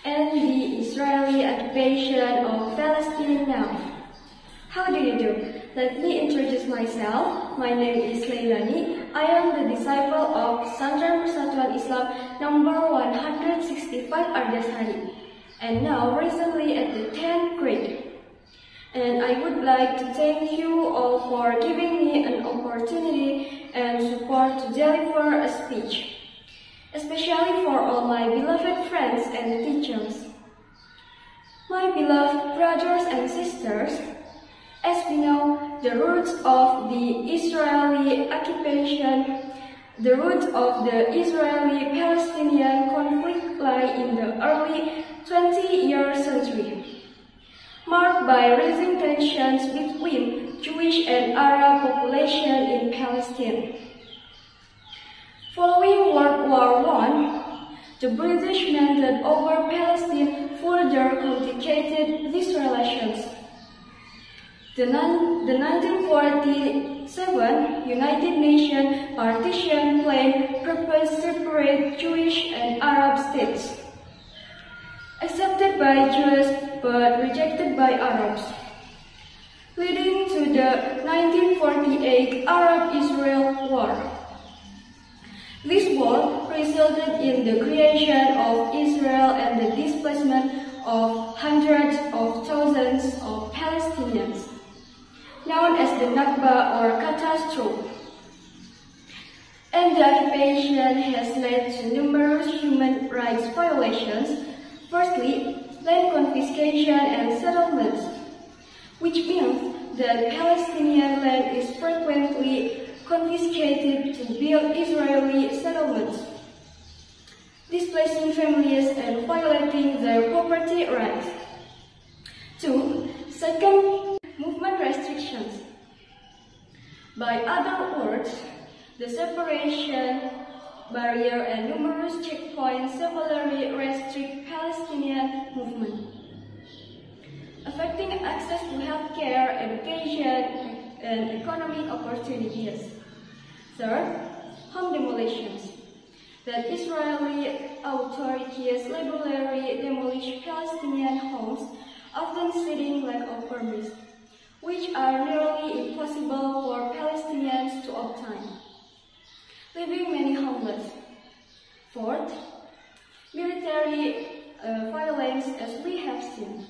and the Israeli occupation of Palestine now. How do you do? Let me introduce myself. My name is Leilani. I am the disciple of Pesantren Persatuan Islam number 165 Ardashari, and now recently at the 10th grade. And I would like to thank you all for giving me an opportunity and support to deliver a speech, especially for all my beloved friends and teachers. My beloved brothers and sisters, as we know, the roots of the Israeli occupation, the roots of the Israeli-Palestinian conflict lie in the early 20th century, marked by rising tensions between Jewish and Arab population in Palestine. Following World War I, the British mandated over Palestine further complicated these relations. The 1947 United Nations partition plan proposed separate Jewish and Arab states, accepted by Jews but rejected by Arabs, leading to the 1948 Arab-Israel War. This war resulted in the creation of Israel and the displacement of hundreds of thousands of Palestinians, known as the Nakba or catastrophe. And the occupation has led to numerous human rights violations. Firstly, land confiscation and settlements, which means that Palestinian land is frequently confiscated to build Israeli settlements, displacing families and violating their property rights. Second, movement restrictions. By other words, the separation barrier and numerous checkpoints severely restrict Palestinian movement, affecting access to healthcare, education, and economic opportunities. Third, home demolitions. That Israeli authorities liberally demolish Palestinian homes, often citing lack of permits, which are nearly impossible for Palestinians to obtain, leaving many homeless. Fourth, military violence, as we have seen.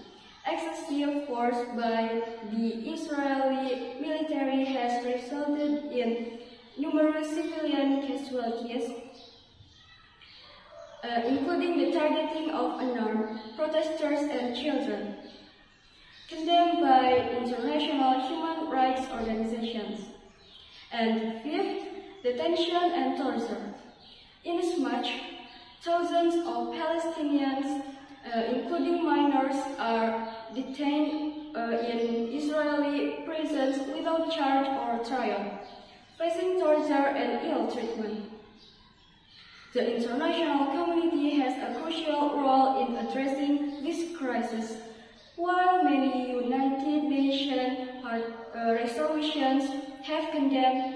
Excessive force by the Israeli military has resulted in numerous civilian casualties, including the targeting of unarmed protesters and children, condemned by international human rights organizations. And fifth, detention and torture. Inasmuch, thousands of Palestinians, including minors, are detained in Israeli prisons without charge or trial, facing torture and ill treatment. The international community has a crucial role in addressing this crisis. While many United Nations resolutions have condemned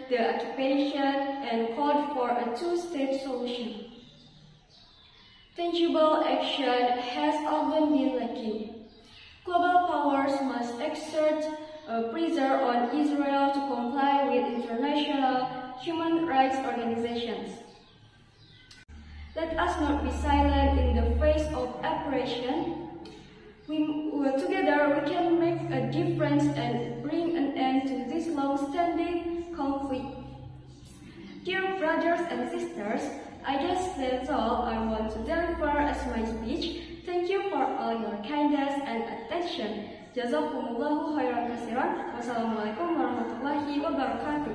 the occupation and called for a two-state solution, tangible action has often been lacking. Global powers must exert pressure on Israel to comply with international human rights organizations. Let us not be silent in the face of oppression. Together we can make a difference and bring an end to this long-standing conflict. Dear brothers and sisters, I guess that's all I want to deliver as my speech. Thank you for all your kindness and attention. Jazakumullahu khairan katsiran. Wassalamualaikum warahmatullahi wabarakatuh.